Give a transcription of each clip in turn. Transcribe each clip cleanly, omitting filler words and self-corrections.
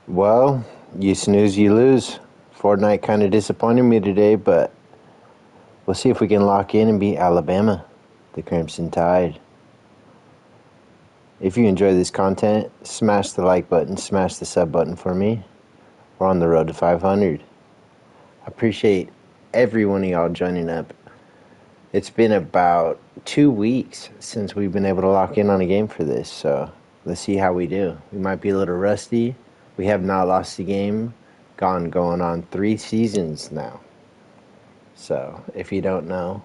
Well, you snooze, you lose. Fortnite kind of disappointed me today, but we'll see if we can lock in and beat Alabama, the Crimson Tide. If you enjoy this content, smash the like button, smash the sub button for me. We're on the road to 500. I appreciate every one of y'all joining up. It's been about 2 weeks since we've been able to lock in on a game for this, so let's see how we do. We might be a little rusty. We have not lost a game, going on 3 seasons now. So if you don't know,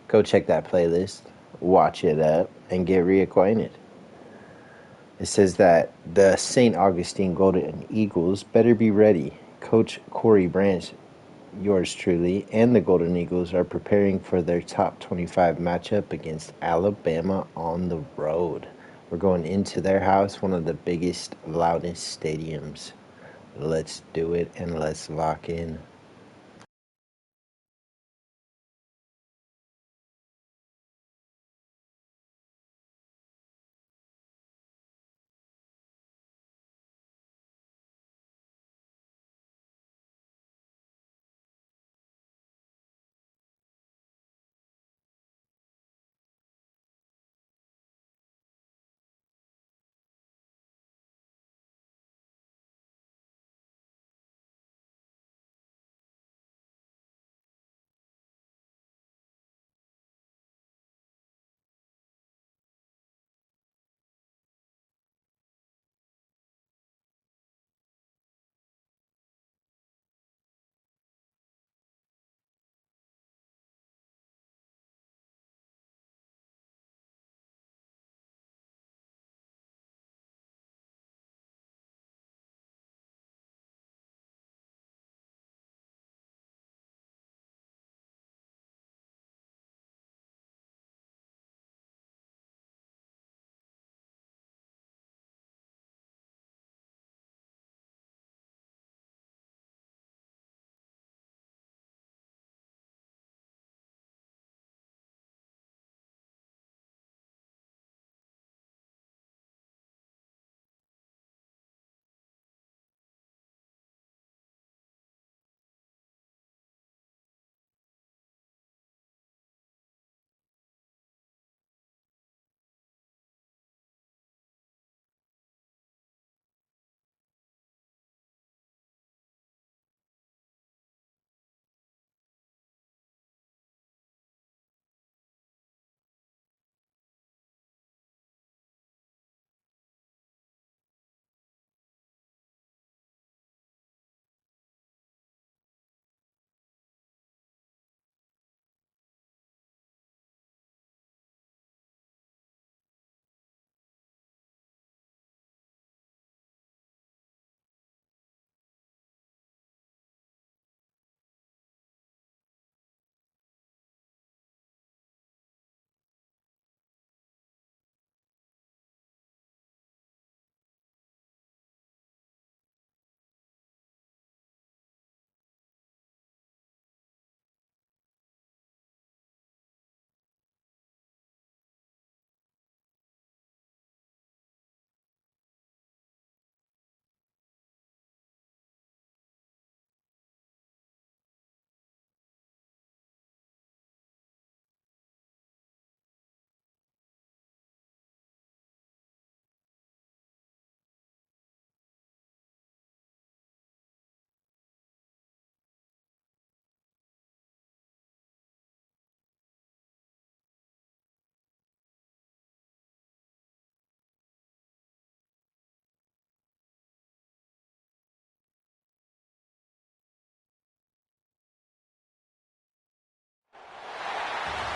go check that playlist, watch it up, and get reacquainted. It says that the St. Augustine Golden Eagles better be ready. Coach Corey Branch, yours truly, and the Golden Eagles are preparing for their top 25 matchup against Alabama on the road. We're going into their house, one of the biggest, loudest stadiums. Let's do it and let's lock in.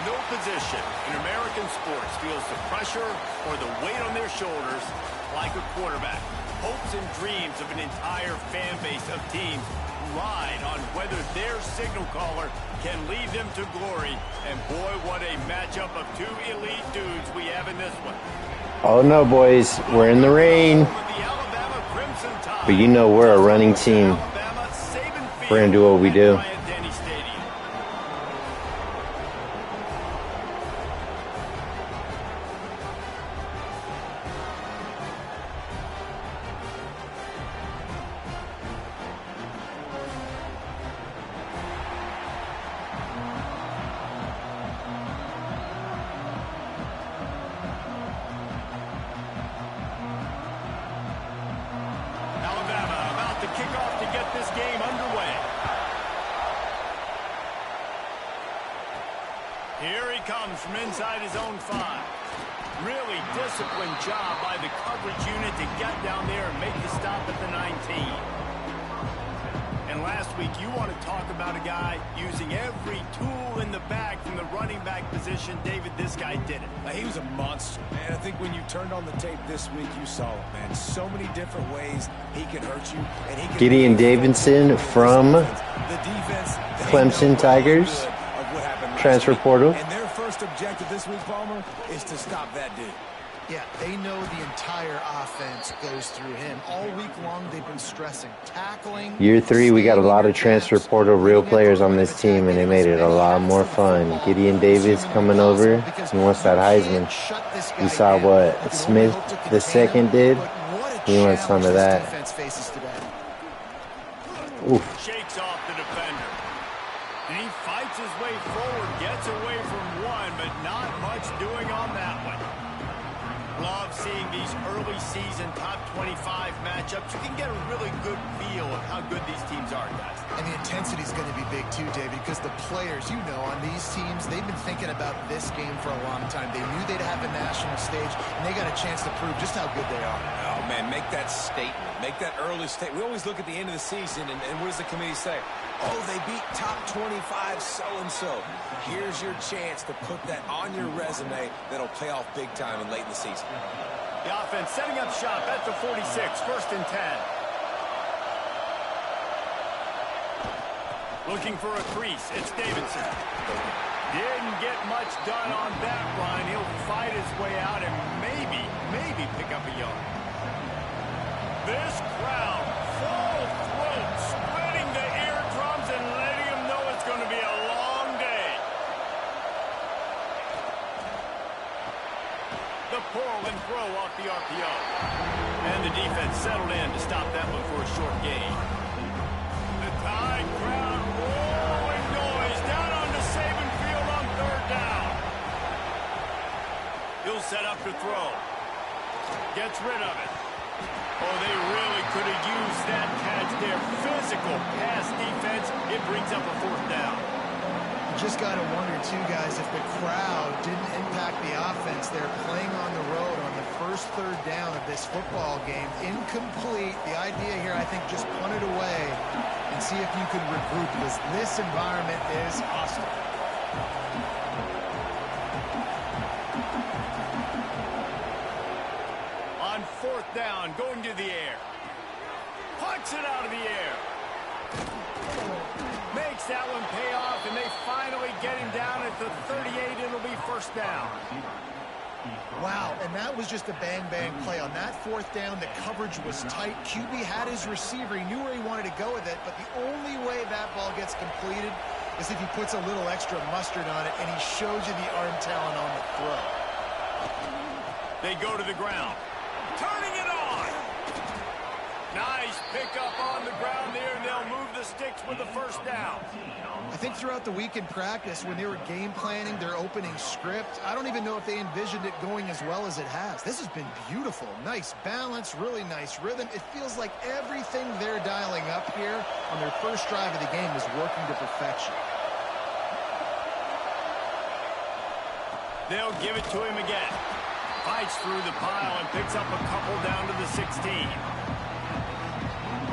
No position in American sports feels the pressure or the weight on their shoulders like a quarterback. Hopes and dreams of an entire fan base of teams ride on whether their signal caller can lead them to glory. And boy, what a matchup of two elite dudes we have in this one. Oh no, boys, we're in the rain. But you know we're a running team. We're going to do what we do. comes from inside his own 5. Really disciplined job by the coverage unit to get down there and make the stop at the 19. And last week, you want to talk about a guy using every tool in the bag from the running back position. David, this guy did it. He was a monster, man. I think when you turned on the tape this week, you saw it, man. So many different ways he can hurt you. And he can Gideon Davidson from Clemson Tigers, transfer portal. And their first objective this week, Palmer, is to stop that dude. Yeah, they know the entire offense goes through him. All week long, they've been stressing tackling. Year 3, we got a lot of transfer portal real players on this team, and they made it a lot more fun. Gideon Davis coming over. He wants that Heisman. You saw what Smith the second did. He wants some of that. Oof. Shakes off the defender. And he fights his way forward, gets away from one, but not much doing on that one. Love seeing these early season top 25 matchups. You can get a really good feel of how good these teams are, guys. And the intensity is going to be big too, David, because the players, you know, on these teams, they've been thinking about this game for a long time. They knew they'd have a national stage, and they got a chance to prove just how good they are. Oh, man, make that statement. Make that early statement. We always look at the end of the season, and what does the committee say? Oh, they beat top 25 so-and-so. Here's your chance to put that on your resume that'll pay off big time and late in the season. The offense setting up shop at the 46, 1st and 10. Looking for a crease. It's Davidson. Didn't get much done on that run. He'll fight his way out and maybe pick up a yard. This crowd, full throat, spreading the eardrums and letting them know it's going to be a long day. The pull and throw off the RPO. And the defense settled in to stop that one for a short gain. The Tide crowd rolling noise down onto Saban Field on 3rd down. He'll set up to throw. Gets rid of it. Oh, they really could have used that catch there. Physical pass defense. It brings up a 4th down. You just got to wonder, too, guys, if the crowd didn't impact the offense. They're playing on the road on the first 3rd down of this football game. Incomplete. The idea here, I think, just punt it away and see if you can regroup, because this environment is hostile. On 4th down, going to the air. Punts it out of the air. Makes that one pay off, and they finally get him down at the 38. It'll be 1st down. Wow, and that was just a bang-bang play. On that 4th down, the coverage was tight. QB had his receiver. He knew where he wanted to go with it, but the only way that ball gets completed is if he puts a little extra mustard on it, and he shows you the arm talent on the throw. They go to the ground. Turning it on. Nice pickup on the ground there, and they'll move the sticks with the 1st down. I think throughout the week in practice, when they were game planning their opening script, I don't even know if they envisioned it going as well as it has. This has been beautiful. Nice balance, really nice rhythm. It feels like everything they're dialing up here on their first drive of the game is working to perfection. They'll give it to him again. Fights through the pile and picks up a couple down to the 16.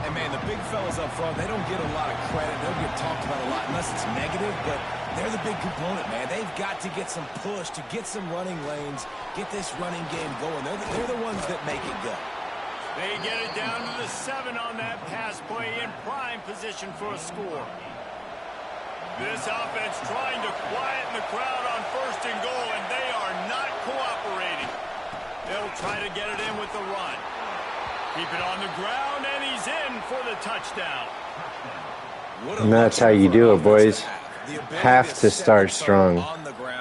And, man, the big fellas up front, they don't get a lot of credit. They don't get talked about a lot unless it's negative, but they're the big component, man. They've got to get some push, to get some running lanes, get this running game going. They're the ones that make it go. They get it down to the 7 on that pass play, in prime position for a score. This offense trying to quieten the crowd on 1st and goal, and they are not cooperating. They'll try to get it in with the run. Keep it on the ground, and he's in for the touchdown. And that's how you do it, boys. Have to start strong.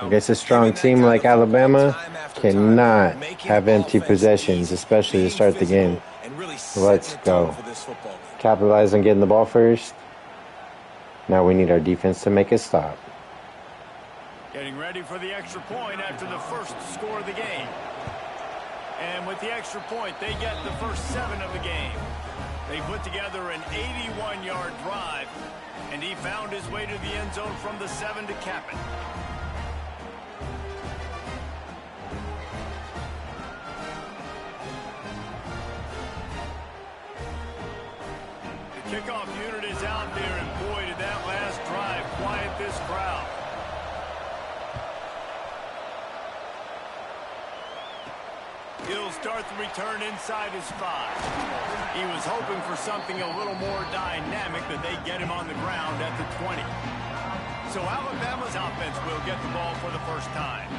Against a strong team like Alabama, cannot have empty possessions, especially to start the game. Let's go. Capitalize on getting the ball first. Now we need our defense to make a stop. Getting ready for the extra point after the first score of the game. And with the extra point, they get the first 7 of the game. They put together an 81-yard drive, and he found his way to the end zone from the 7 to cap it. Kickoff unit is out there, and boy, did that last drive quiet this crowd. He'll start the return inside his 5. He was hoping for something a little more dynamic, but they get him on the ground at the 20. So Alabama's offense will get the ball for the first time.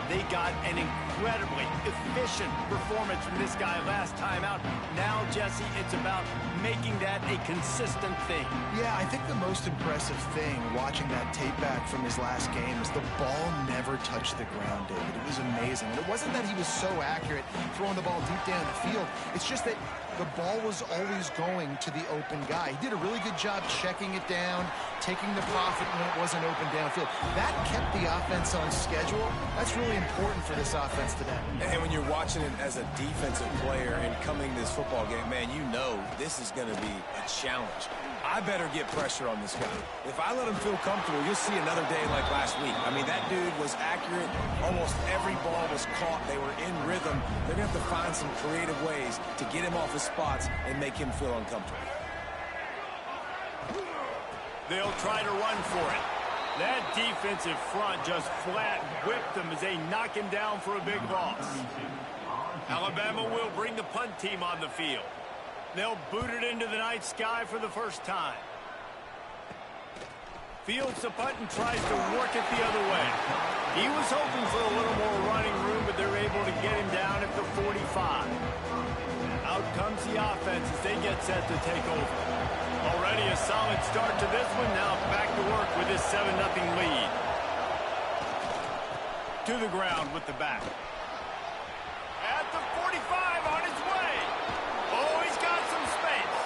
They got an incredibly efficient performance from this guy last time out. Now, Jesse, it's about making that a consistent thing. Yeah, I think the most impressive thing watching that tape back from his last game is the ball never touched the ground, David. It was amazing. And it wasn't that he was so accurate throwing the ball deep down the field. It's just that the ball was always going to the open guy. He did a really good job checking it down, taking the profit when it wasn't open downfield. That kept the offense on schedule. That's really important for this offense today. And when you're watching it as a defensive player and coming to this football game, man, you know this is going to be a challenge. I better get pressure on this guy. If I let him feel comfortable, you'll see another day like last week. I mean, that dude was accurate. Almost every ball was caught. They were in rhythm. They're going to have to find some creative ways to get him off his spots and make him feel uncomfortable. They'll try to run for it. That defensive front just flat whipped them as they knock him down for a big loss. Alabama will bring the punt team on the field. They'll boot it into the night sky for the first time. Fields the punt and tries to work it the other way. He was hoping for a little more running room, but they're able to get him down at the 45. Out comes the offense as they get set to take over. Already a solid start to this one. Now back to work with this 7-0 lead. To the ground with the back. At the 45 on his way. Oh, he's got some space.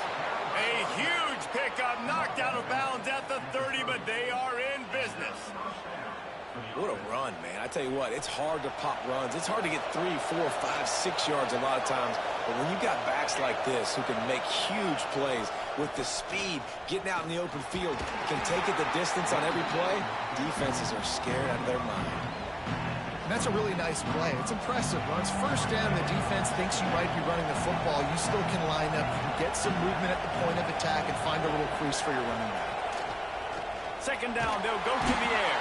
A huge pickup, knocked out of bounds at the 30, but they are in business. What a run, man. I tell you what, it's hard to pop runs. It's hard to get 3, 4, 5, 6 yards a lot of times. But when you got backs like this who can make huge plays with the speed, getting out in the open field, can take it the distance on every play, defenses are scared out of their mind. And that's a really nice play. It's impressive. When it's first down, the defense thinks you might be running the football. You still can line up. You can get some movement at the point of attack and find a little crease for your running back. Second down, they'll go to the air.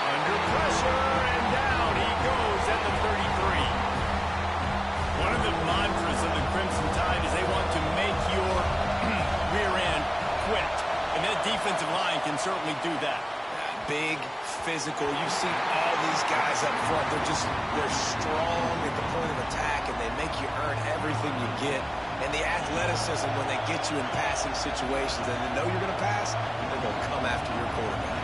Under pressure, and down he goes at the 33. One of the mantras of the Crimson Tide is they want to make your rear end quit. And that defensive line can certainly do that. Big, physical. You've seen all these guys up front. They're strong at the point of attack, and they make you earn everything you get. And the athleticism when they get you in passing situations and they know you're going to pass, they're going to come after your quarterback.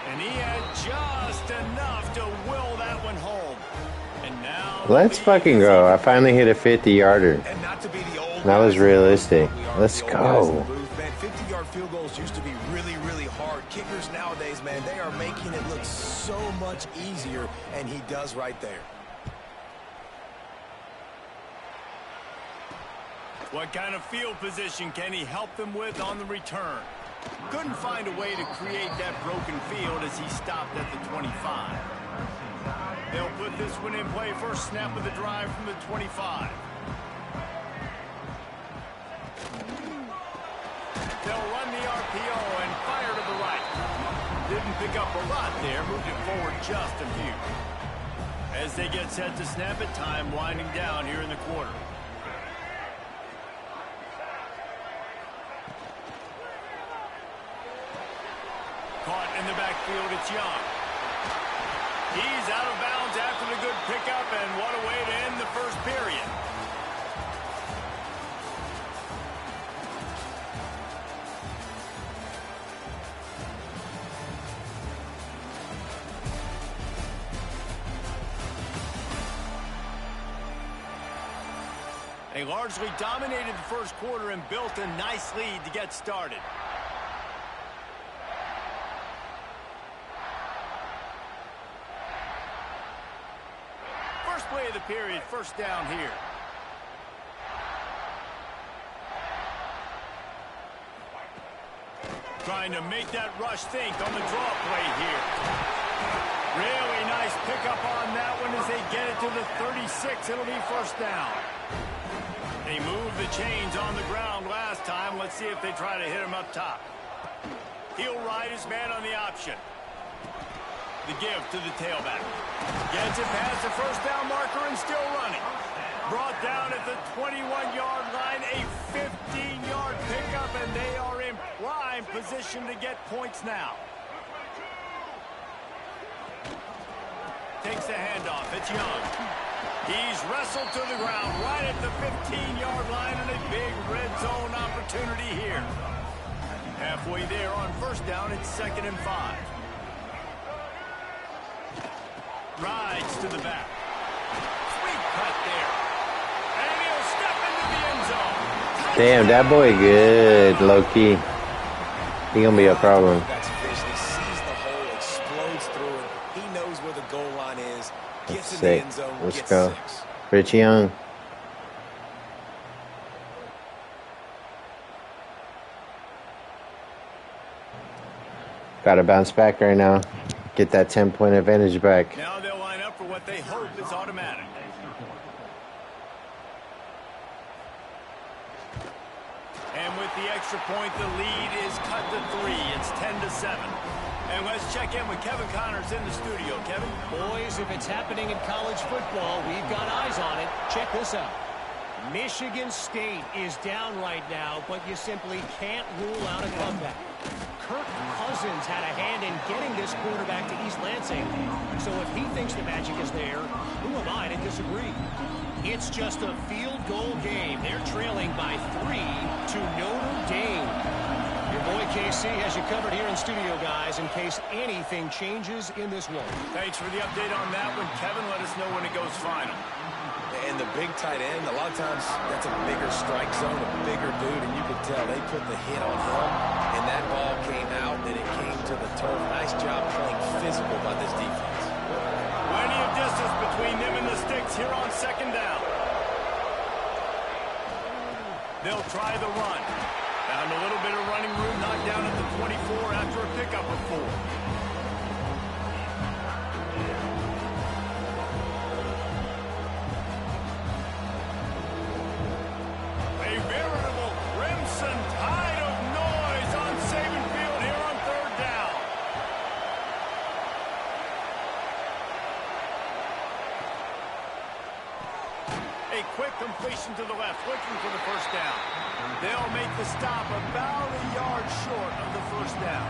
And he had just enough to will that one home. And now Let's fucking go. I finally hit a 50-yarder. And not to be the old That was guys, realistic. we are Let's the old guys in go. the booth, man. 50-yard field goals used to be really, really hard. Kickers nowadays, man, they are making it look so much easier, and he does right there. what kind of field position can he help them with on the return? Couldn't find a way to create that broken field as he stopped at the 25. They'll put this one in play. First snap of the drive from the 25. They'll run the RPO and fire to the right. Didn't pick up a lot there. Moved it forward just a few. As they get set to snap it, time winding down here in the quarter. Caught in the backfield, it's Young. He's out of bounds after the good pickup, and what a way to end the first period. They largely dominated the first quarter and built a nice lead to get started. First play of the period, first down here. Trying to make that rush think on the draw play here. Really nice pickup on that one as they get it to the 36. It'll be first down. They moved the chains on the ground last time. Let's see if they try to hit him up top. He'll ride his man on the option. The give to the tailback. Gets it past the first down marker and still running. Brought down at the 21-yard line. A 15-yard pickup, and they are in prime position to get points now. Takes the handoff. It's Young. He's wrestled to the ground right at the 15-yard line, and a big red zone opportunity here. Halfway there on first down, it's 2nd and 5. Rides to the back. Sweet cut there. And he'll step into the end zone. Damn, that boy good, low-key. He gonna be a problem. That's vision. He sees the hole, explodes through it. He knows where the goal line is. Gets in the end zone. Let's gets go. 6. Rich Young. Gotta bounce back right now. Get that 10-point advantage back. Now they'll line up for what they hope is automatic. And with the extra point, the lead is cut to 3. It's 10-7. And let's check in with Kevin Connors in the studio. Kevin? Boys, if it's happening in college football, we've got eyes on it. Check this out. Michigan State is down right now, but you simply can't rule out a comeback. Kirk Cousins had a hand in getting this quarterback to East Lansing. So if he thinks the magic is there, who am I to disagree? It's just a field goal game. They're trailing by 3 to Notre Dame. Your boy KC has you covered here in studio, guys, in case anything changes in this one. Thanks for the update on that one, Kevin. Let us know when it goes final. And the big tight end, a lot of times that's a bigger strike zone, a bigger dude, and you could tell they put the hit on him, and that ball came out, and it came to the turf. Nice job playing physical by this defense. Plenty of distance between them and the sticks here on 2nd down. They'll try the run. Found a little bit of running room, knocked down at the 24 after a pickup of 4. A veritable crimson tide of noise on Saban Field here on 3rd down. A quick completion to the left, looking for the first down. They'll make the stop about a yard short of the first down.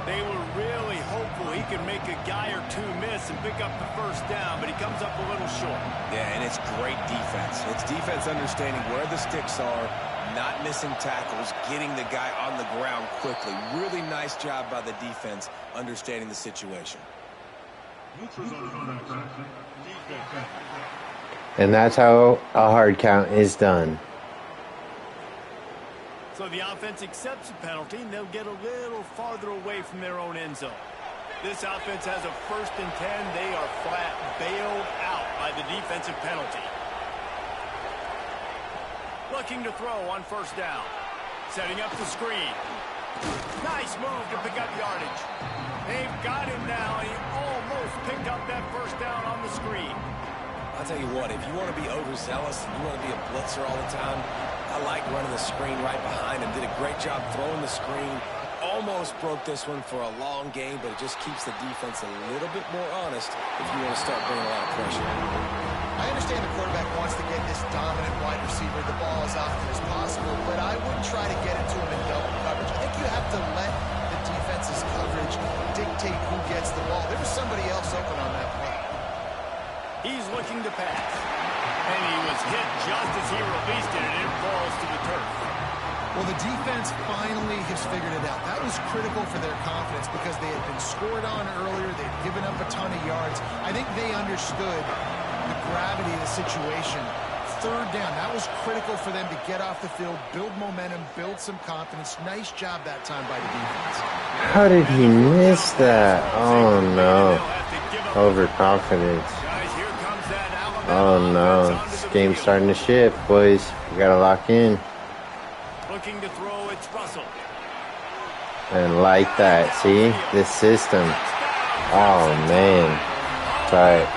They were really hopeful he could make a guy or two miss and pick up the first down, but he comes up a little short. Yeah, and it's great defense. It's defense understanding where the sticks are, not missing tackles, getting the guy on the ground quickly. Really nice job by the defense understanding the situation. And that's how a hard count is done. So the offense accepts the penalty, and they'll get a little farther away from their own end zone. This offense has a 1st and 10. They are flat bailed out by the defensive penalty. Looking to throw on first down. Setting up the screen. Nice move to pick up yardage. They've got him now, and he almost picked up that first down on the screen. I'll tell you what, if you want to be overzealous and you want to be a blitzer all the time, I like running the screen right behind him. Did a great job throwing the screen. Almost broke this one for a long game, but it just keeps the defense a little bit more honest if you want to start bringing a lot of pressure. I understand the quarterback wants to get this dominant wide receiver the ball as often as possible, but I wouldn't try to get it to him in double coverage. I think you have to let the defense's coverage dictate who gets the ball. There was somebody else open on that play. He's looking to pass. And he was hit just as he released it, and it falls to the turf. Well, the defense finally has figured it out. That was critical for their confidence because they had been scored on earlier. They'd given up a ton of yards. I think they understood the gravity of the situation. 3rd down, that was critical for them to get off the field, build momentum, build some confidence. Nice job that time by the defense. How did he miss that? Oh, no. Overconfidence. Oh, no. This game's starting to shift, boys. We got to lock in. Looking to throw, it's Russell. And like that, see? This system. Oh, man. It's all right.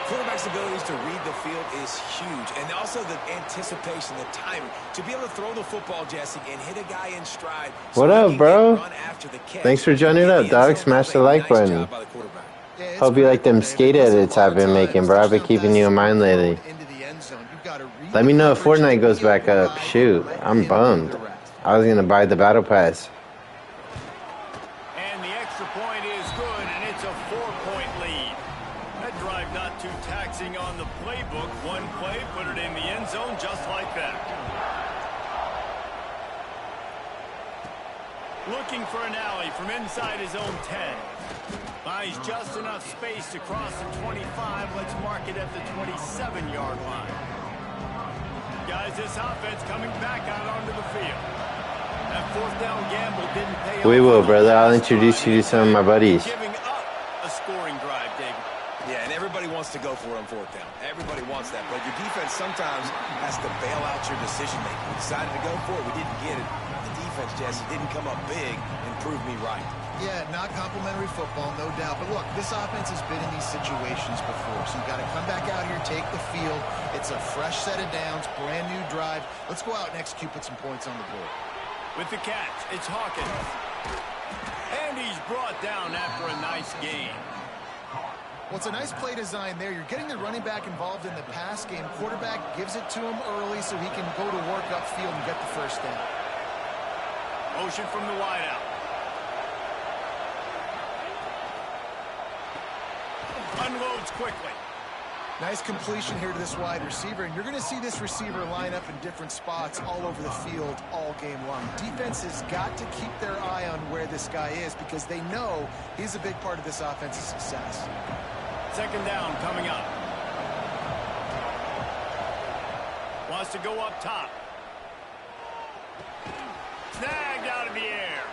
Quarterback's abilities to read the field is huge, and also the anticipation, the timing, to be able to throw the football, Jesse, and hit a guy in stride. What up, bro? Thanks for joining up, dog. Smash the like button. Hope you like them skate edits I've been making, bro. I've been keeping you in mind lately. Let me know if Fortnite goes back up. Shoot, I'm bummed. I was gonna buy the battle pass. And the extra point is good, and it's a 4-point lead. That drive not too taxing on the playbook. One play, put it in the end zone just like that. Looking for an alley from inside his own 10. Buys just enough space to cross the 25. Let's mark it at the 27-yard line. Guys, this offense coming back out onto the field. That fourth down gamble didn't pay off. We will, brother. I'll introduce you to some of my buddies. Giving up a scoring drive, David. Yeah, and everybody wants to go for it on fourth down. Everybody wants that, but your defense sometimes has to bail out your decision-making. We decided to go for it. We didn't get it. The defense, Jesse, didn't come up big and prove me right. Yeah, not complimentary football, no doubt. But look, this offense has been in these situations before. So you've got to come back out here, take the field. It's a fresh set of downs, brand new drive. Let's go out and execute, put some points on the board. With the catch, it's Hawkins. And he's brought down after a nice gain. Well, it's a nice play design there. You're getting the running back involved in the pass game. Quarterback gives it to him early so he can go to work upfield and get the first down. Motion from the wideout. Unloads quickly. Nice completion here to this wide receiver, and you're going to see this receiver line up in different spots all over the field all game long. Defense has got to keep their eye on where this guy is because they know he's a big part of this offense's success. Second down coming up. Wants to go up top. Snagged out of the air.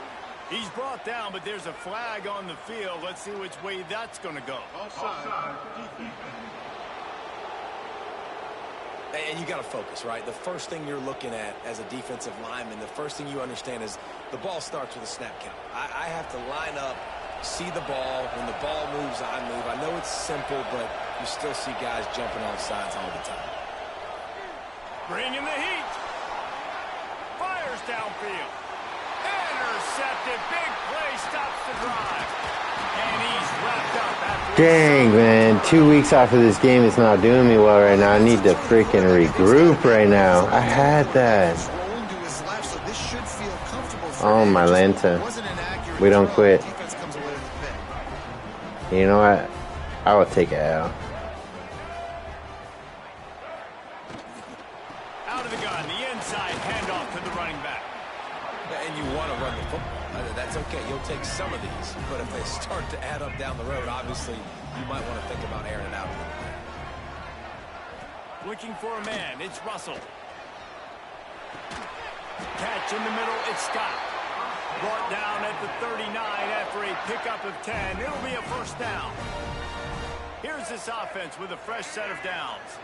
He's brought down, but there's a flag on the field. Let's see which way that's going to go. And you got to focus, right? The first thing you're looking at as a defensive lineman, the first thing you understand is the ball starts with a snap count. I have to line up, see the ball. When the ball moves, I move. I know it's simple, but you still see guys jumping off sides all the time. Bringing the heat. Fires downfield. Intercepted. Big play stops the drive. And he's wrapped up after. Dang, man. 2 weeks after this game, it's not doing me well right now. I need to freaking regroup right now. I had that. Oh, my Lanta. We don't quit. You know what? I will take it out. Out of the gun. The inside handoff to the running back. And you want to run the football. That's okay. You'll take some of these. But if they start to add up down the road, obviously, you might want to think about airing it out a little bit. Looking for a man. It's Russell. Catch in the middle. It's Scott. Brought down at the 39 after a pickup of 10. It'll be a first down. Here's this offense with a fresh set of downs.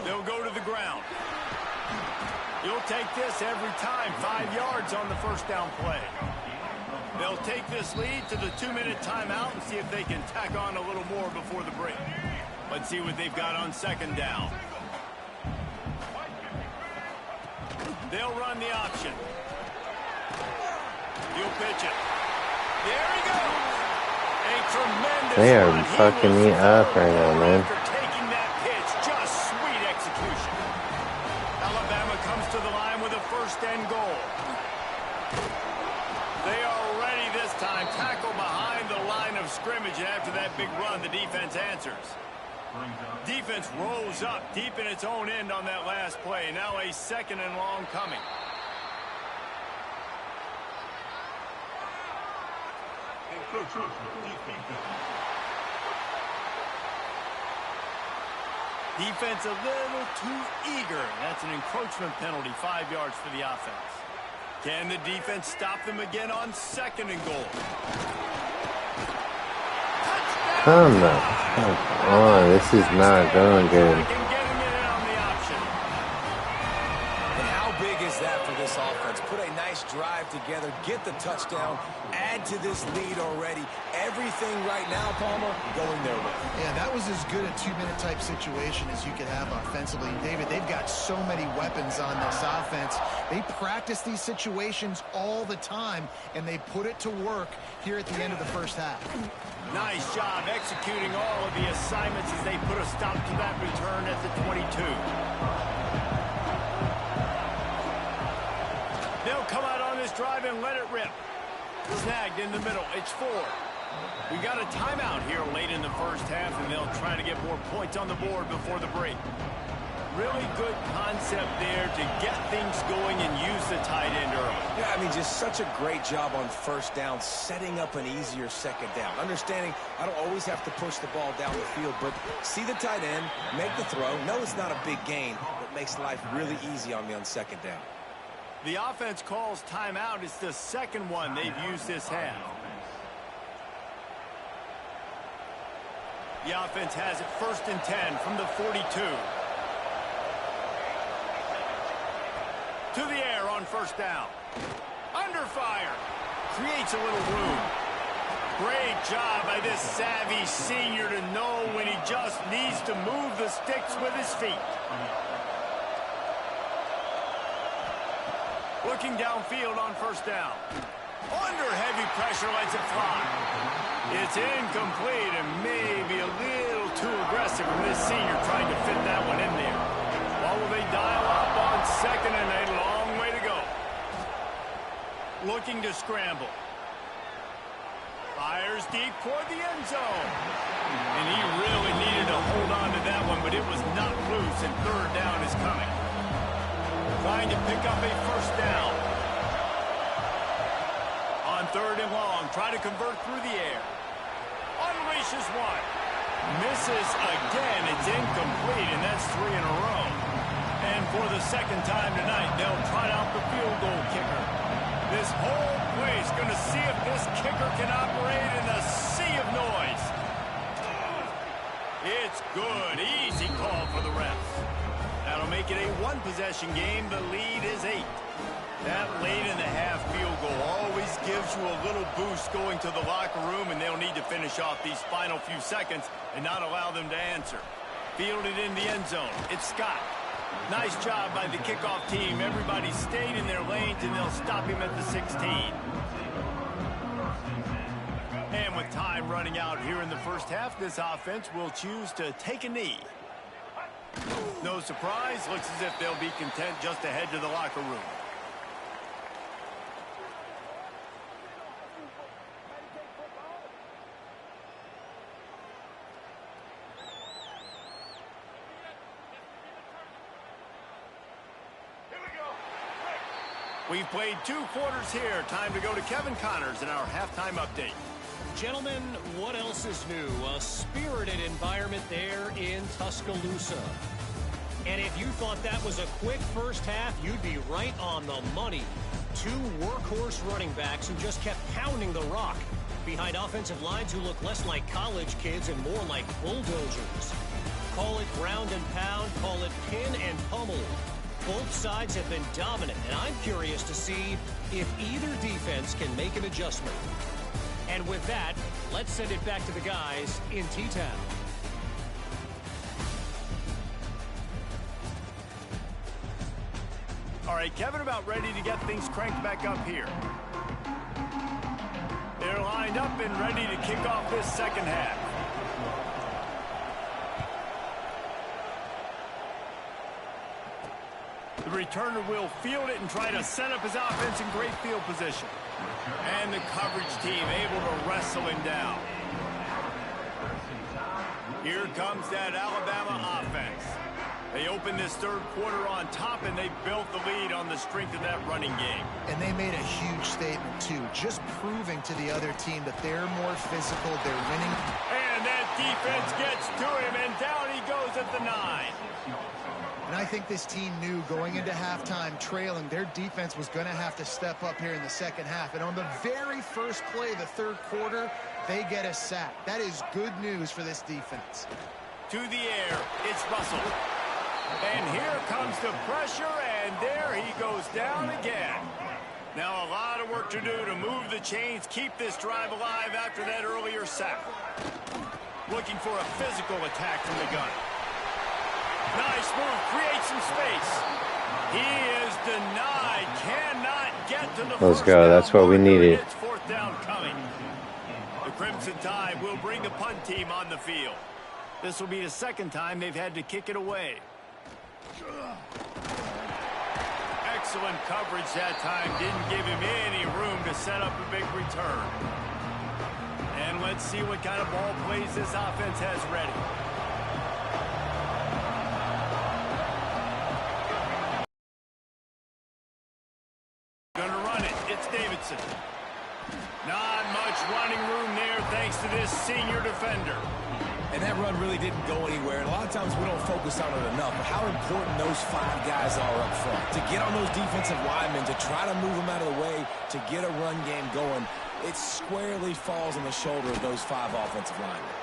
They'll go to the ground. You'll take this every time. 5 yards on the first down play. They'll take this lead to the 2-minute timeout and see if they can tack on a little more before the break. Let's see what they've got on second down. They'll run the option. He'll pitch it. There he goes. A tremendous They are run. fucking me up right now, man. After taking that pitch, just sweet execution. Alabama comes to the line with a first and goal. They are ready this time. Tackle behind the line of scrimmage, and after that big run, the defense answers. Defense rolls up deep in its own end on that last play. Now a second and long coming. Defense a little too eager. That's an encroachment penalty, 5 yards for the offense. Can the defense stop them again on second and goal? Come the fuck on. This is not going good. And how big is that for this together, get the touchdown, add to this lead already. Everything right now, Palmer, going their way. Yeah, that was as good a two-minute type situation as you could have offensively. And David, they've got so many weapons on this offense. They practice these situations all the time, and they put it to work here at the end of the first half. Nice job executing all of the assignments as they put a stop to that return at the 22. They'll come out on this drive and let it rip. Snagged in the middle. It's 4. We got a timeout here late in the first half, and they'll try to get more points on the board before the break. Really good concept there to get things going and use the tight end early. Yeah, I mean, just such a great job on first down, setting up an easier second down. Understanding I don't always have to push the ball down the field, but see the tight end, make the throw. No, it's not a big gain, but makes life really easy on me on second down. The offense calls timeout. It's the second one they've used this half. The offense has it 1st and 10 from the 42. To the air on first down. Under fire. Creates a little room. Great job by this savvy senior to know when he just needs to move the sticks with his feet. Looking downfield on first down. Under heavy pressure, lets it fly. It's incomplete and maybe a little too aggressive from this senior trying to fit that one in there. Well, will they dial up on second and a long way to go? Looking to scramble. Fires deep toward the end zone. And he really needed to hold on to that one, but it was not loose, and third down is coming. Trying to pick up a first down. On 3rd and long, try to convert through the air. Unleashes one. Misses again. It's incomplete, and that's 3 in a row. And for the second time tonight, they'll trot out the field goal kicker. This whole place going to see if this kicker can operate in a sea of noise. It's good. Easy call for the refs. That'll make it a one-possession game. The lead is 8. That late in the half field goal always gives you a little boost going to the locker room, and they'll need to finish off these final few seconds and not allow them to answer. Fielded in the end zone. It's Scott. Nice job by the kickoff team. Everybody stayed in their lanes, and they'll stop him at the 16. And with time running out here in the first half, this offense will choose to take a knee. No surprise. Looks as if they'll be content just to head to the locker room. We've played 2 quarters here. Time to go to Kevin Connors in our halftime update. Gentlemen, what else is new? A spirited environment there in Tuscaloosa. And if you thought that was a quick first half, you'd be right on the money. 2 workhorse running backs who just kept pounding the rock behind offensive lines who look less like college kids and more like bulldozers. Call it ground and pound, call it pin and pummel. Both sides have been dominant, and I'm curious to see if either defense can make an adjustment. And with that, let's send it back to the guys in T-Town. All right, Kevin, about ready to get things cranked back up here. They're lined up and ready to kick off this second half. The returner will field it and try to set up his offense in great field position. And the coverage team able to wrestle him down. Here comes that Alabama offense. They opened this third quarter on top, and they built the lead on the strength of that running game. And they made a huge statement, too, just proving to the other team that they're more physical, they're winning. And that defense gets to him, and down he goes at the 9. And I think this team knew going into halftime trailing, their defense was going to have to step up here in the second half. And on the very first play of the third quarter, they get a sack. That is good news for this defense. To the air, it's Russell. And here comes the pressure, and there he goes down again. Now a lot of work to do to move the chains, keep this drive alive after that earlier sack. Looking for a physical attack from the gun. Nice move, create some space. He is denied, cannot get to the Let's first go, down that's what we marker. needed. It's fourth down coming. The Crimson Tide will bring the punt team on the field. This will be the second time they've had to kick it away. Excellent coverage that time. Didn't give him any room to set up a big return. And let's see what kind of ball plays this offense has ready. Gonna run it. It's Davidson. Not much running room there thanks to this senior defender. And that run really didn't go anywhere. And a lot of times we don't focus on it enough. But how important those 5 guys are up front. To get on those defensive linemen, to try to move them out of the way, to get a run game going, it squarely falls on the shoulder of those 5 offensive linemen.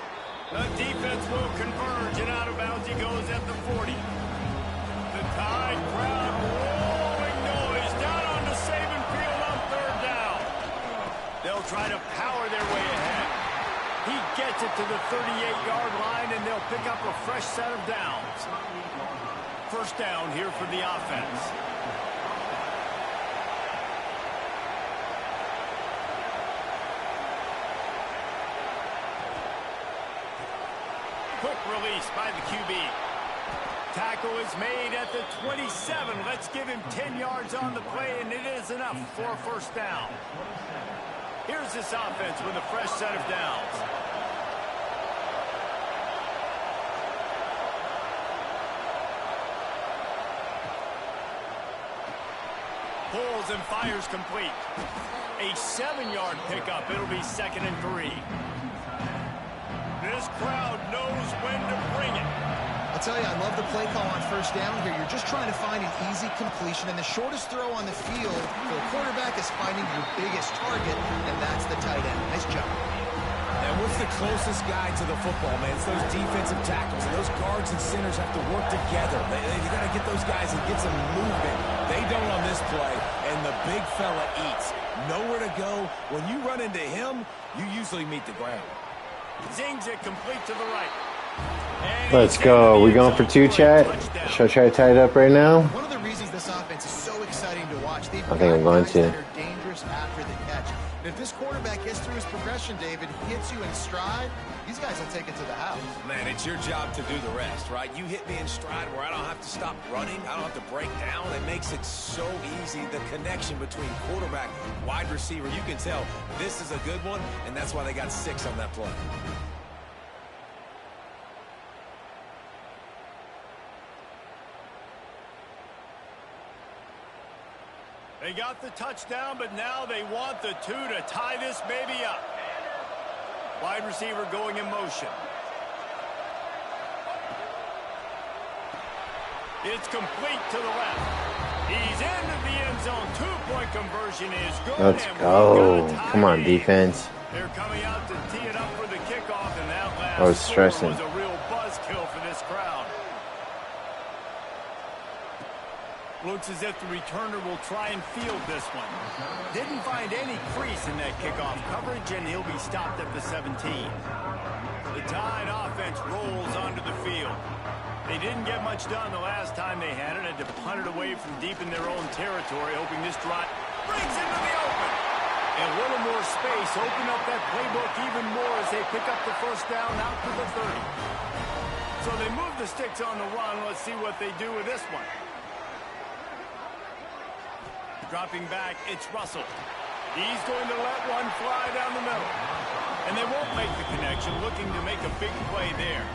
The defense will converge, and out of bounds he goes at the 40. The Tide crowd rolling noise down on the Saban field on third down. They'll try to power their way ahead. He gets it to the 38-yard line, and they'll pick up a fresh set of downs. First down here for the offense. Quick release by the QB. Tackle is made at the 27. Let's give him 10 yards on the play, and it is enough for a first down. Here's this offense with a fresh set of downs. Pulls and fires complete. A 7-yard pickup. It'll be 2nd and 3. This crowd knows when to bring it. I'll tell you, I love the play call on first down here. You're just trying to find an easy completion, and the shortest throw on the field for a quarterback is finding your biggest target, and that's the tight end. Nice job. And what's the closest guy to the football, man? It's those defensive tackles. And those guards and centers have to work together. They got to get those guys and get some movement. They don't on this play, and the big fella eats. Nowhere to go. When you run into him, you usually meet the ground. Zings it complete to the right. Let's go. We going for 2, chat? Should I try to tie it up right now? One of the reasons this offense is so exciting to watch, I think I'm going to. They're dangerous after the catch. And if this quarterback gets through his progression, David, hits you in stride, these guys will take it to the house. Man, it's your job to do the rest, right? You hit me in stride where I don't have to stop running. I don't have to break down. It makes it so easy. The connection between quarterback, wide receiver, you can tell this is a good one, and that's why they got 6 on that play. They got the touchdown, but now they want the 2 to tie this baby up. Wide receiver going in motion. It's complete to the left. He's into the end zone. 2-point conversion is good. Let's go. Come on, defense. They're coming out to tee it up for the kickoff, and that last I was stressing. was a real buzzkill for this crowd. Looks as if the returner will try and field this one. Didn't find any crease in that kickoff coverage, and he'll be stopped at the 17. The Tide offense rolls onto the field. They didn't get much done the last time they had it. Had to punt it away from deep in their own territory, hoping this drive brings into the open. And a little more space, open up that playbook even more as they pick up the first down out to the 30. So they move the sticks on the run. Let's see what they do with this one. Dropping back, it's Russell. He's going to let one fly down the middle. And they won't make the connection, looking to make a big play there.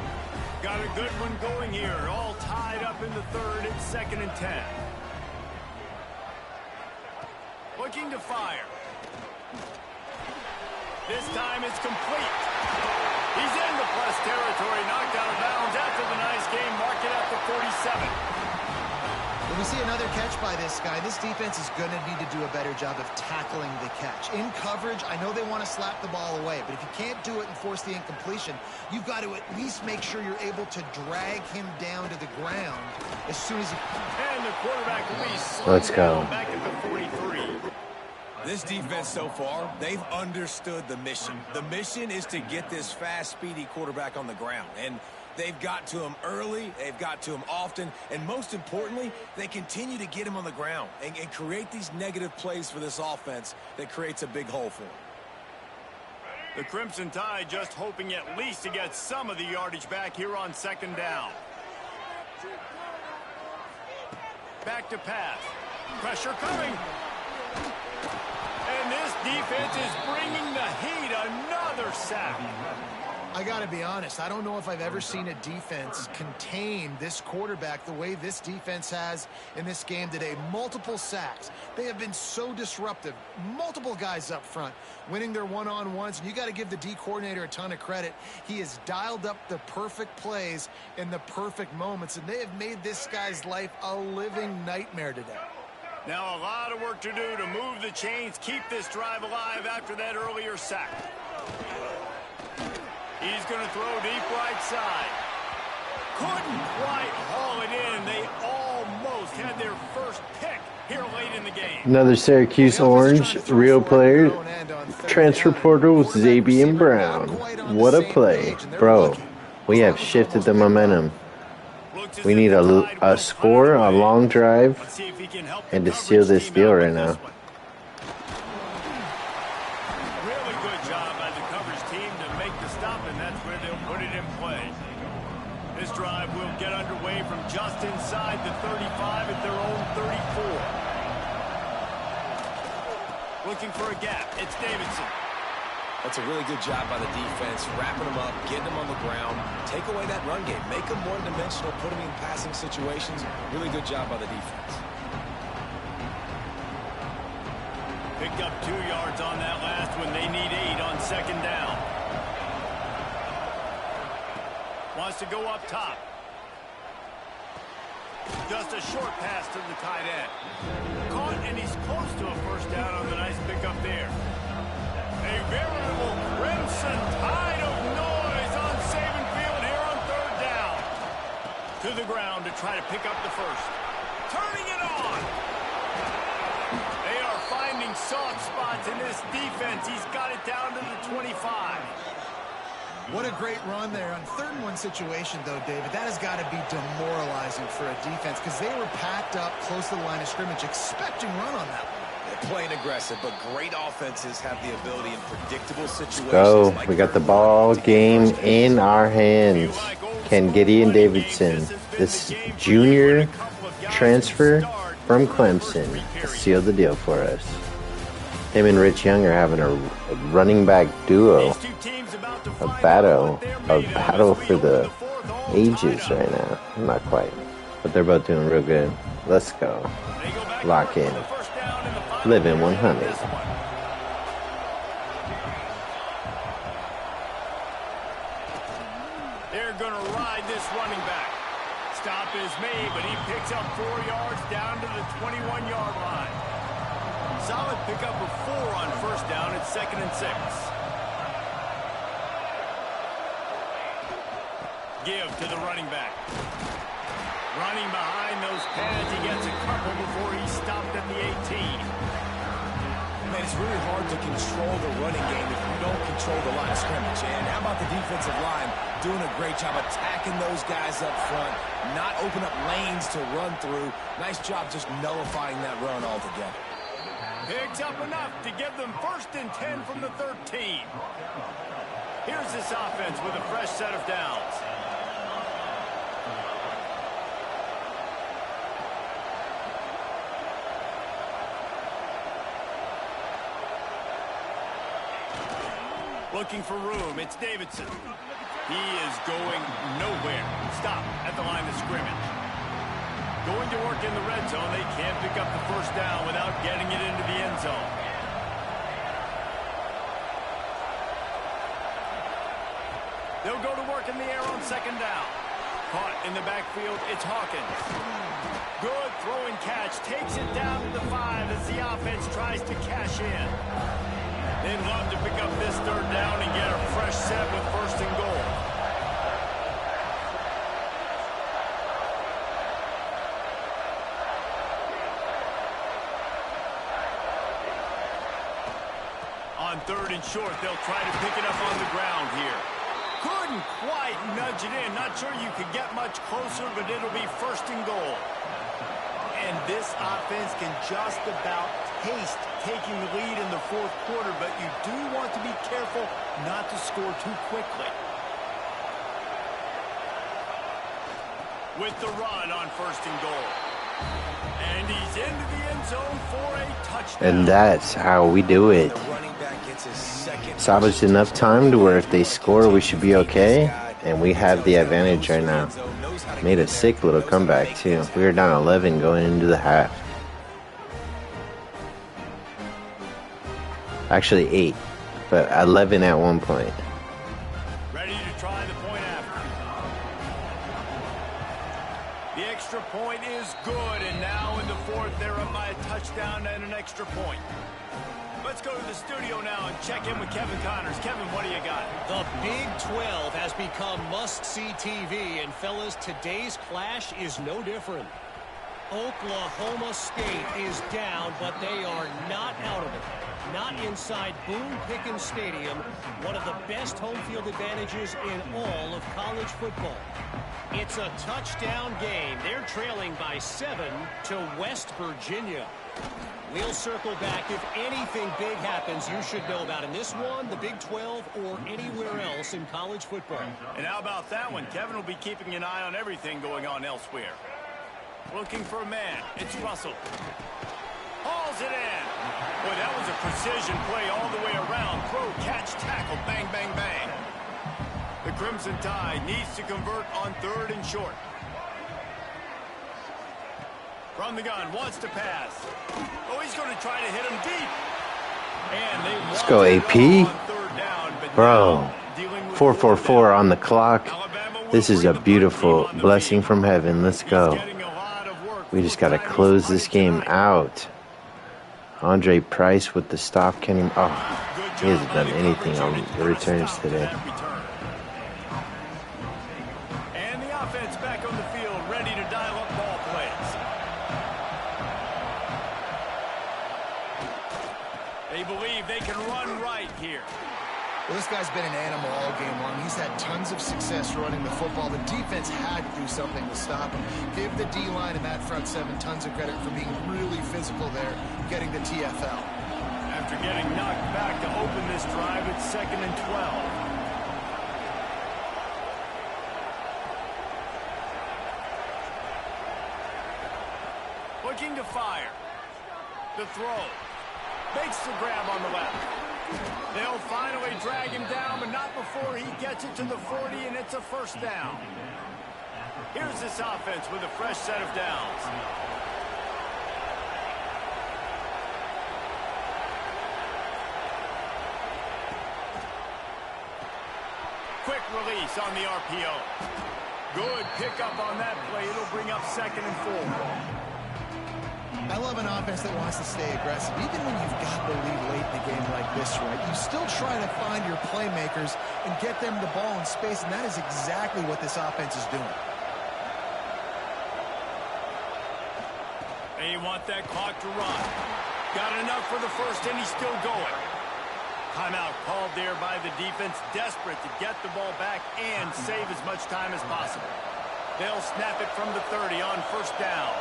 Got a good one going here, all tied up in the third. It's 2nd and 10. Looking to fire. This time it's complete. He's in the plus territory, knocked out of bounds after the nice game. Mark it at the 47. When we see another catch by this guy, this defense is going to need to do a better job of tackling the catch. In coverage, I know they want to slap the ball away, but if you can't do it and force the incompletion, you've got to at least make sure you're able to drag him down to the ground as soon as you... And the quarterback release. Let's go. Back at the 43. This defense so far, they've understood the mission. The mission is to get this fast, speedy quarterback on the ground. And they've got to him early, they've got to him often, and most importantly, they continue to get him on the ground and create these negative plays for this offense that creates a big hole for him. The Crimson Tide just hoping at least to get some of the yardage back here on 2nd down. Back to pass. Pressure coming. And this defense is bringing the heat. Another sack. I got to be honest, I don't know if I've ever seen a defense contain this quarterback the way this defense has in this game today. Multiple sacks. They have been so disruptive. Multiple guys up front winning their one-on-ones. And you got to give the D coordinator a ton of credit. He has dialed up the perfect plays in the perfect moments, and they have made this guy's life a living nightmare today. Now a lot of work to do to move the chains, keep this drive alive after that earlier sack. He's going to throw deep right side. Couldn't quite haul it in. They almost had their first pick here late in the game. Another Syracuse Orange, real player. Transfer portal, Xavier Brown. What a play. Bro, we have shifted the momentum. We need a score, a long drive, and to seal this deal right now. Really good job by the coverage team to make the stop, and that's where they'll put it in play. This drive will get underway from just inside the 35 at their own 34. Looking for a gap. It's Davidson. That's a really good job by the defense, wrapping them up, getting them on the ground, take away that run game, make them one-dimensional, put them in passing situations. Really good job by the defense. Picked up 2 yards on that last one. They need 8 on 2nd down. Wants to go up top. Just a short pass to the tight end. Caught, and he's close to a first down on the nice pickup there. A veritable Crimson Tide of noise on Saban Field here on 3rd down. To the ground to try to pick up the first. Turning it on. They are finding soft spots in this defense. He's got it down to the 25. What a great run there. On 3rd and 1 situation, though, David, that has got to be demoralizing for a defense because they were packed up close to the line of scrimmage, expecting run on that one. Playing aggressive, but great offenses have the ability in predictable situations. Go. We got the ball game in our hands. Can Gideon Davidson, this junior transfer from Clemson, seal the deal for us. Him and Rich Young are having a running back duo. A battle for the ages right now. Not quite. But they're both doing real good. Let's go. Lock in. Living 100. They're going to ride this running back. Stop is made, but he picks up 4 yards down to the 21-yard line. Solid pickup of 4 on 1st down. It's 2nd and 6. Give to the running back. Running behind those pads, he gets a couple before he's stopped at the 18. Man, it's really hard to control the running game if you don't control the line of scrimmage. And how about the defensive line doing a great job attacking those guys up front, not open up lanes to run through. Nice job just nullifying that run altogether. Picks up enough to give them 1st and 10 from the 13. Here's this offense with a fresh set of downs. Looking for room. It's Davidson. He is going nowhere. Stop at the line of scrimmage. Going to work in the red zone. They can't pick up the first down without getting it into the end zone. They'll go to work in the air on 2nd down. Caught in the backfield. It's Hawkins. Good throwing catch. Takes it down to the 5 as the offense tries to cash in. They'd love to pick up this 3rd down and get a fresh set with 1st and goal. On 3rd and short, they'll try to pick it up on the ground here. Couldn't quite nudge it in. Not sure you could get much closer, but it'll be 1st and goal. And this offense can just about taste taking the lead in the 4th quarter, but you do want to be careful not to score too quickly. With the run on 1st and goal. And he's into the end zone for a touchdown. And that's how we do it. Salvaged enough time to where if they score, we should be okay. And we have the advantage right now. Made a sick little comeback, too. We were down 11 going into the half. Actually 8, but 11 at one point. Ready to try the point after. The extra point is good, and now in the 4th, they're up by a touchdown and an extra point. Let's go to the studio now and check in with Kevin Connors. Kevin, what do you got? The Big 12 has become must-see TV, and fellas, today's clash is no different. Oklahoma State is down, but they are not out of it. Not inside Boone Pickens Stadium, one of the best home field advantages in all of college football. It's a touchdown game. They're trailing by 7 to West Virginia. We'll circle back if anything big happens you should know about in this one, the Big 12, or anywhere else in college football. And how about that one? Kevin will be keeping an eye on everything going on elsewhere. Looking for a man. It's Russell. Hauls it in. Boy, that was a precision play all the way around. Throw, catch, tackle, bang, bang, bang. The Crimson Tide needs to convert on 3rd and short. From the gun, wants to pass. Oh, he's going to try to hit him deep. And they Let's go, AP. Bro, 4:44 on the clock. This is a beautiful blessing from heaven. Let's go. We just got to close this game out. Andre Price with the stop. He hasn't done anything on the returns today. And the offense back on the field, ready to dial up ball plays. They believe they can run right here. Well, this guy's been an animal all game long. He's had tons of success running the football. The defense had to do something to stop him. Give the D-line and that front 7 tons of credit for being really physical there, getting the TFL. After getting knocked back to open this drive, it's 2nd and 12. Looking to fire. The throw. Makes the grab on the left. They'll finally drag him down, but not before he gets it to the 40, and it's a 1st down. Here's this offense with a fresh set of downs. Quick release on the RPO. Good pickup on that play. It'll bring up 2nd and 4. I love an offense that wants to stay aggressive. Even when you've got the lead late in the game like this, right, you still try to find your playmakers and get them the ball in space, and that is exactly what this offense is doing. They want that clock to run. Got enough for the 1st, and he's still going. Timeout called there by the defense, desperate to get the ball back and save as much time as possible. They'll snap it from the 30 on 1st down.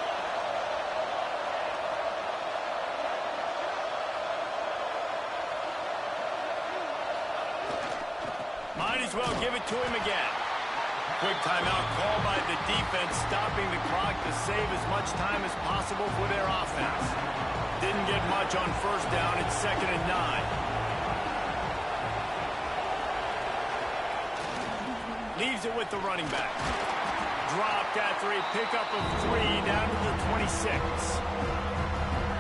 Might as well give it to him again. Quick timeout call by the defense, stopping the clock to save as much time as possible for their offense. Didn't get much on 1st down. It's 2nd and 9. Leaves it with the running back. Dropped after a pickup of 3 down to the 26.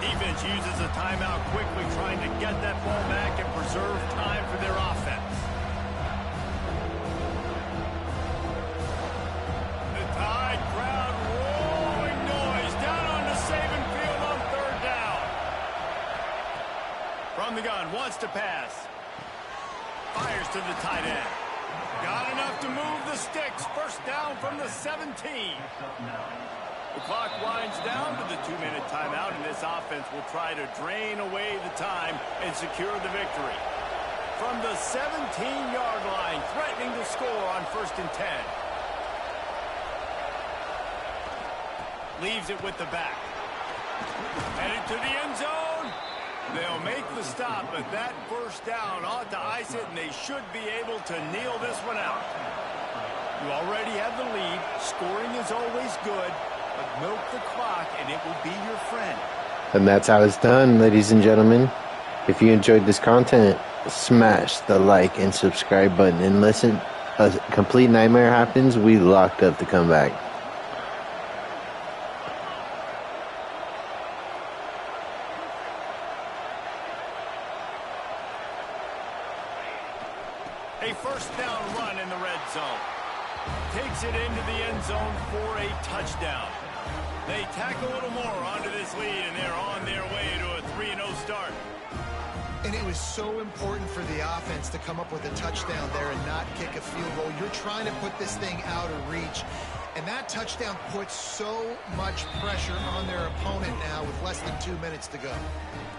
Defense uses a timeout quickly, trying to get that ball back and preserve time for their offense. From the gun, wants to pass. Fires to the tight end. Got enough to move the sticks. 1st down from the 17. The clock winds down to the 2-minute timeout, and this offense will try to drain away the time and secure the victory. from the 17-yard line, threatening to score on 1st and 10. Leaves it with the back. Headed to the end zone. They'll make the stop, but that first down ought to ice it, and they should be able to kneel this one out. You already have the lead. Scoring is always good, but milk the clock, and it will be your friend. And that's how it's done, ladies and gentlemen. If you enjoyed this content, smash the like and subscribe button. And listen, a complete nightmare happens, we locked up the comeback. A first down run in the red zone. Takes it into the end zone for a touchdown. They tack a little more onto this lead, and they're on their way to a 3-0 start. And it was so important for the offense to come up with a touchdown there and not kick a field goal. You're trying to put this thing out of reach. And that touchdown puts so much pressure on their opponent now with less than 2 minutes to go.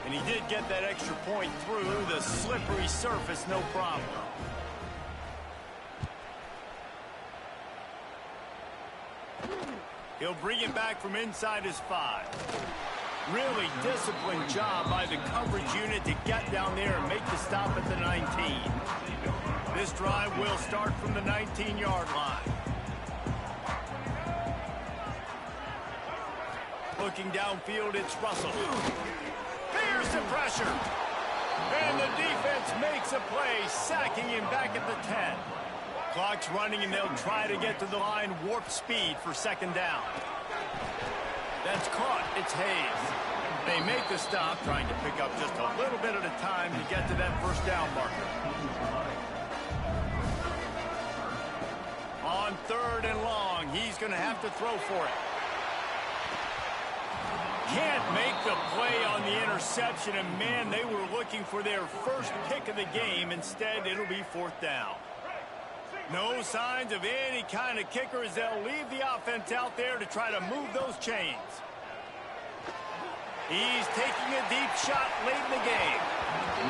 And he did get that extra point through the slippery surface, no problem. He'll bring it back from inside his 5. Really disciplined job by the coverage unit to get down there and make the stop at the 19. This drive will start from the 19-yard line. Looking downfield, it's Russell. Fears the pressure. And the defense makes a play, sacking him back at the 10. Clock's running, and they'll try to get to the line warp speed for 2nd down. That's caught. It's Hayes. They make the stop, trying to pick up just a little bit at a time to get to that 1st down marker. On 3rd and long, he's going to have to throw for it. Can't make the play on the interception, and man, they were looking for their first pick of the game. Instead, it'll be 4th down. No signs of any kind of kicker as they'll leave the offense out there to try to move those chains. He's taking a deep shot late in the game.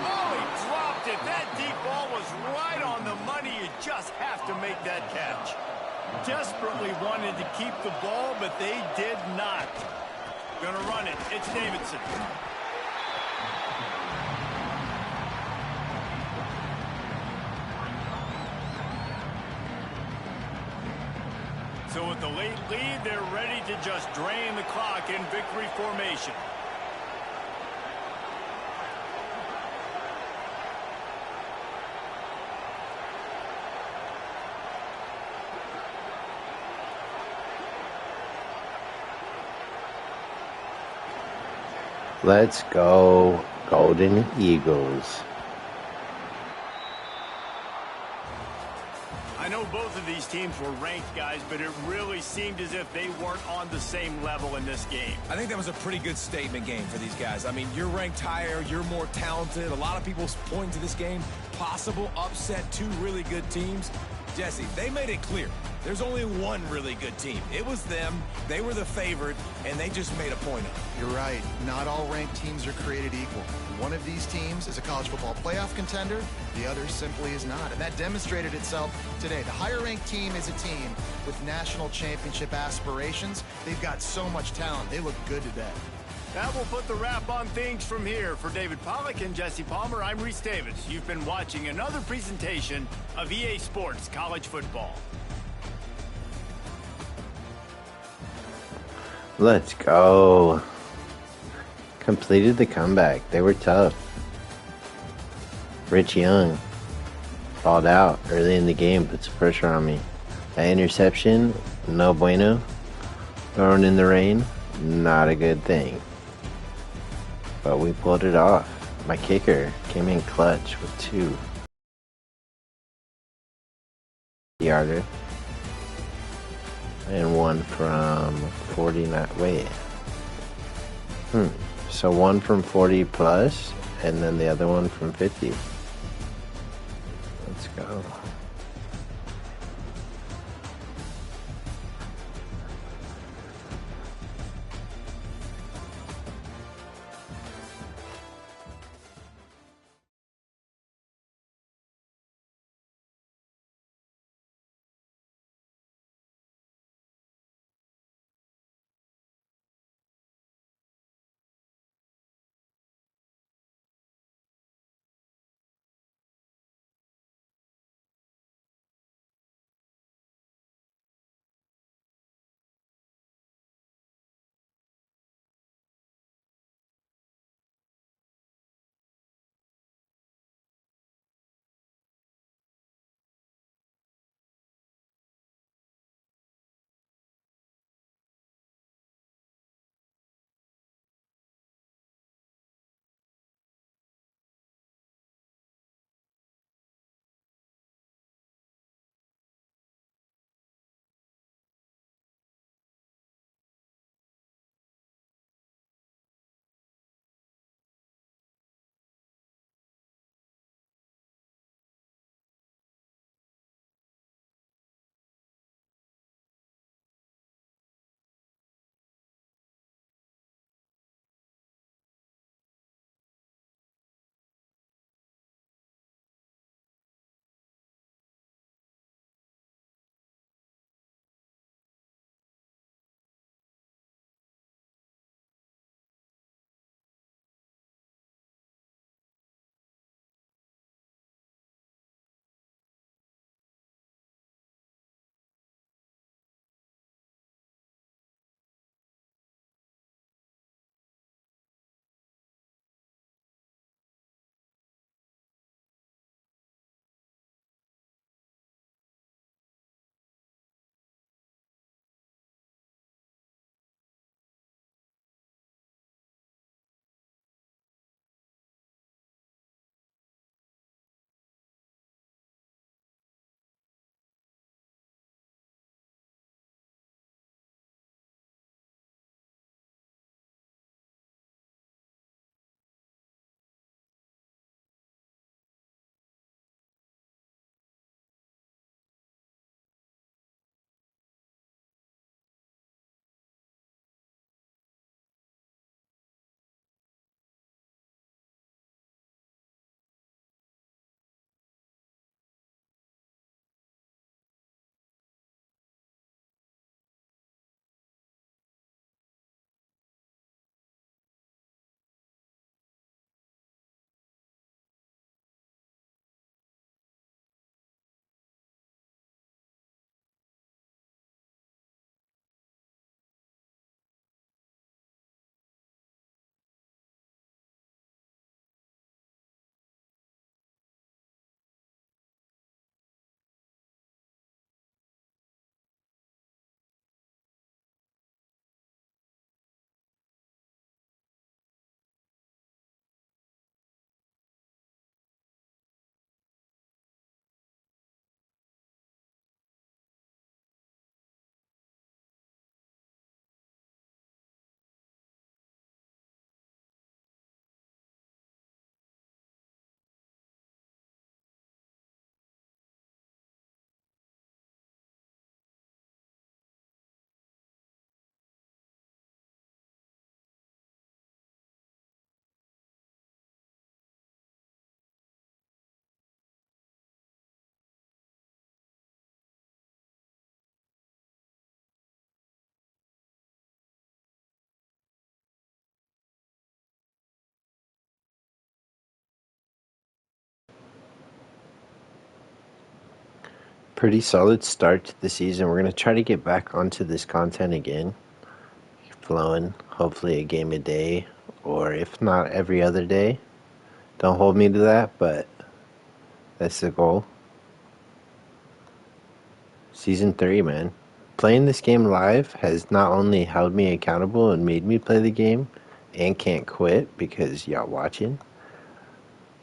Oh, he dropped it. That deep ball was right on the money. You just have to make that catch. Desperately wanted to keep the ball, but they did not. Gonna run it. It's Davidson. So with the late lead, they're ready to just drain the clock in victory formation. Let's go, Golden Eagles. I know both of these teams were ranked, guys, but it really seemed as if they weren't on the same level in this game. I think that was a pretty good statement game for these guys. I mean, you're ranked higher, you're more talented. A lot of people point to this game, possible upset, 2 really good teams. Jesse, they made it clear. There's only one really good team. It was them. They were the favorite, and they just made a point of it. You're right. Not all ranked teams are created equal. One of these teams is a college football playoff contender. The other simply is not. And that demonstrated itself today. The higher-ranked team is a team with national championship aspirations. They've got so much talent. They look good today. That will put the wrap on things from here. For David Pollack and Jesse Palmer, I'm Reese Davis. You've been watching another presentation of EA Sports College Football. Let's go. Completed the comeback. They were tough. Rich Young balled out early in the game, put some pressure on me. That interception, no bueno. Thrown in the rain, not a good thing. But we pulled it off. My kicker came in clutch with 2 yarder and 1 from 49. Wait. So 1 from 40 plus, and then the other one from 50. Let's go. pretty solid start to the season. We're going to try to get back onto this content again. Flowing, hopefully a game a day, or if not every other day. Don't hold me to that, but that's the goal. Season 3, man. Playing this game live has not only held me accountable and made me play the game, and can't quit because y'all watching.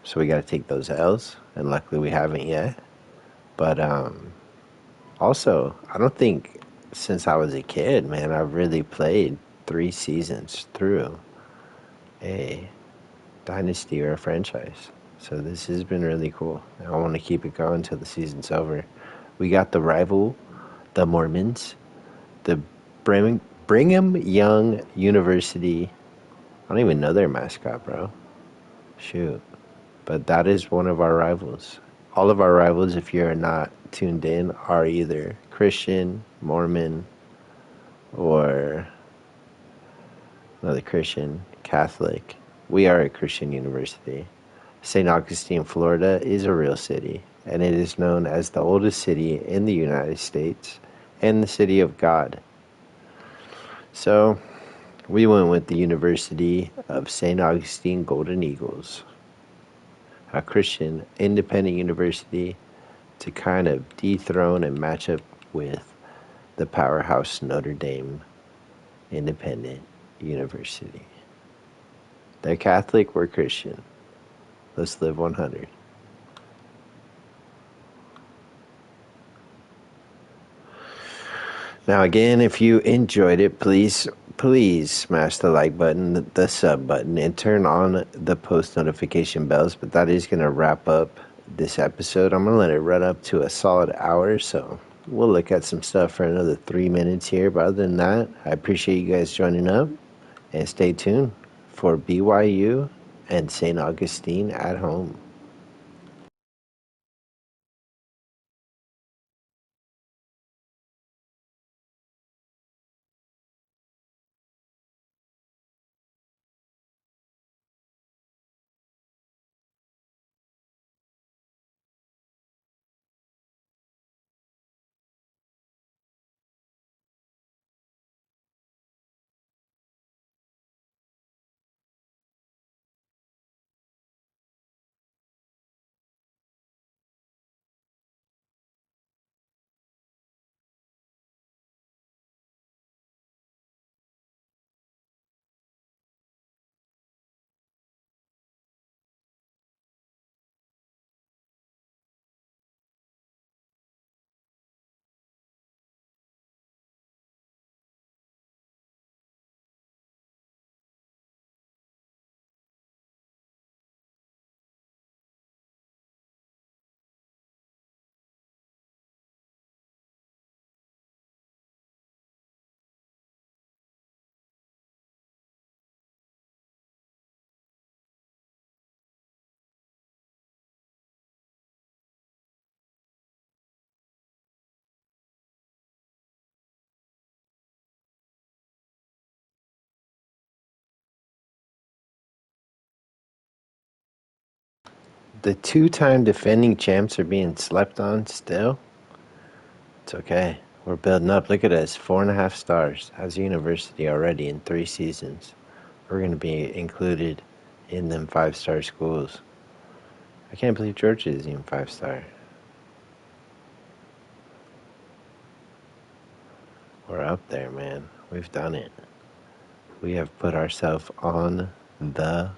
So we got to take those L's, and luckily we haven't yet. But also, I don't think since I was a kid, man, I've really played 3 seasons through a dynasty or a franchise. So this has been really cool. I want to keep it going until the season's over. We got the rival, the Mormons, the Brigham Young University. I don't even know their mascot, bro. Shoot. But that is one of our rivals. All of our rivals, if you're not tuned in, are either Christian, Mormon, or another Christian, Catholic. We are a Christian university. St. Augustine, Florida is a real city, and it is known as the oldest city in the United States and the city of God. So we went with the University of St. Augustine Golden Eagles, a Christian independent university to kind of dethrone and match up with the powerhouse Notre Dame Independent University. They're Catholic, we're Christian. Let's live 100. Now again, if you enjoyed it, please smash the like button, the sub button, and turn on the post notification bells. But that is going to wrap up this episode. I'm going to let it run up to a solid hour, so we'll look at some stuff for another 3 minutes here. But other than that, I appreciate you guys joining up, and stay tuned for BYU and St. Augustine at home. The 2-time defending champs are being slept on still. It's okay. We're building up. Look at us. 4.5 stars as a university already in 3 seasons. We're going to be included in them 5-star schools. I can't believe Georgia is even 5-star. We're up there, man. We've done it. We have put ourselves on the